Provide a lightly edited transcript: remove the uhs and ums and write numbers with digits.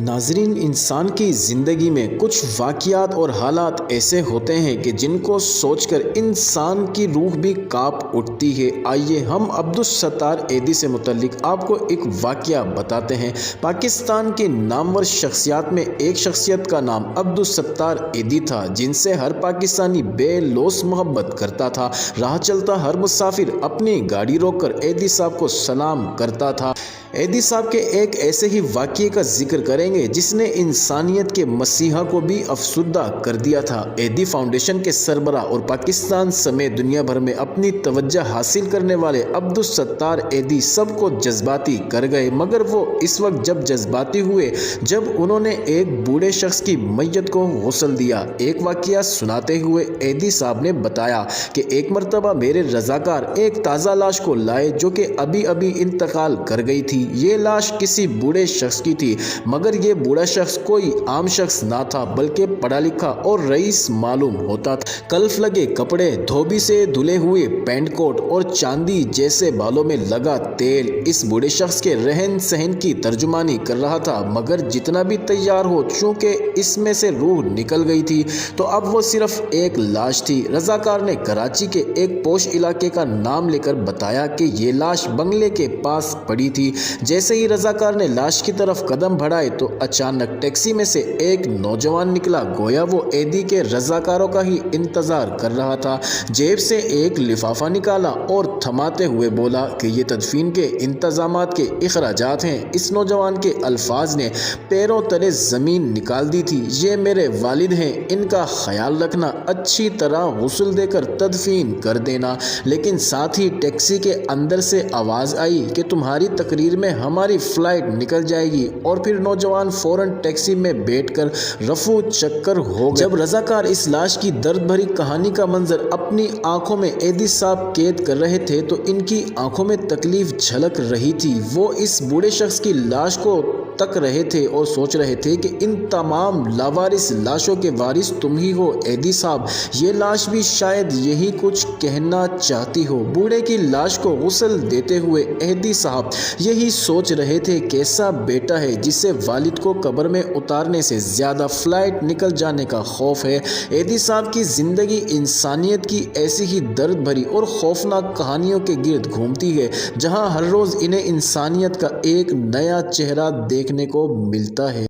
ناظرین، انسان کی زندگی میں کچھ واقعات اور حالات ایسے ہوتے ہیں کہ جن کو سوچ کر انسان کی روح بھی کانپ اٹھتی ہے۔ آئیے ہم عبدالستار ایدھی سے متعلق آپ کو ایک واقعہ بتاتے ہیں۔ پاکستان کے نامور شخصیات میں ایک شخصیت کا نام عبدالستار ایدھی تھا، جن سے ہر پاکستانی بے لوث محبت کرتا تھا۔ راہ چلتا ہر مسافر اپنی گاڑی روک کر ایدھی صاحب کو سلام کرتا تھا۔ ایدھی صاحب کے ایک ایسے ہی واقعے کا ذکر کریں گے جس نے انسانیت کے مسیحا کو بھی افسردہ کر دیا تھا۔ ایدھی فاؤنڈیشن کے سربراہ اور پاکستان سمیت دنیا بھر میں اپنی توجہ حاصل کرنے والے عبدالستار ایدھی سب کو جذباتی کر گئے، مگر وہ اس وقت جذباتی ہوئے جب انہوں نے ایک بوڑھے شخص کی میت کو غسل دیا۔ ایک واقعہ سناتے ہوئے ایدھی صاحب نے بتایا کہ ایک مرتبہ میرے رضاکار ایک تازہ لاش کو لائے جو کہ ابھی انتقال کر گئی تھی۔ یہ لاش کسی بوڑھے شخص کی تھی، مگر یہ بوڑھا شخص کوئی عام شخص نہ تھا بلکہ پڑھا لکھا اور رئیس معلوم ہوتا تھا۔ کلف لگے کپڑے، دھوبی سے دھلے ہوئے پینٹ کوٹ اور چاندی جیسے بالوں میں لگا تیل اس بوڑھے شخص کے رہن سہن کی ترجمانی کر رہا تھا، مگر جتنا بھی تیار ہو چونکہ اس میں سے روح نکل گئی تھی تو اب وہ صرف ایک لاش تھی۔ رضاکار نے کراچی کے ایک پوش علاقے کا نام لے کر بتایا کہ یہ لاش بنگلے کے پاس پڑی تھی۔ جیسے ہی رضاکار نے لاش کی طرف قدم بڑھائے تو اچانک ٹیکسی میں سے ایک نوجوان نکلا، گویا وہ ایدھی کے رضاکاروں کا ہی انتظار کر رہا تھا۔ جیب سے ایک لفافہ نکالا اور تھماتے ہوئے بولا کہ یہ تدفین کے انتظامات کے اخراجات ہیں۔ اس نوجوان کے الفاظ نے پیروں تلے زمین نکال دی تھی۔ یہ میرے والد ہیں، ان کا خیال رکھنا، اچھی طرح غسل دے کر تدفین کر دینا۔ لیکن ساتھ ہی ٹیکسی کے اندر سے آواز آئی کہ تمہاری تقریر میں ہماری فلائٹ نکل جائے گی، اور پھر نوجوان فوراً ٹیکسی میں بیٹھ کر رفو چکر ہو گئے۔ جب رضاکار اس لاش کی درد بھری کہانی کا منظر اپنی آنکھوں میں ایدھی صاحب قید کر رہے تھے تو ان کی آنکھوں میں تکلیف جھلک رہی تھی۔ وہ اس بوڑھے شخص کی لاش کو تک رہے تھے اور سوچ رہے تھے کہ ان تمام لاوارث لاشوں کے وارث تم ہی ہو ایدھی صاحب۔ یہ لاش بھی شاید یہی کچھ کہنا چاہتی ہو۔ بوڑھے کی لاش کو غسل دیتے ہوئے ایدھی صاحب یہی سوچ رہے تھے، کیسا بیٹا ہے جسے والد کو قبر میں اتارنے سے زیادہ فلائٹ نکل جانے کا خوف ہے۔ ایدھی صاحب کی زندگی انسانیت کی ایسی ہی درد بھری اور خوفناک کہانیوں کے گرد گھومتی ہے، جہاں ہر روز انہیں انسانیت کا ایک نیا چہرہ دیکھنے کو ملتا ہے۔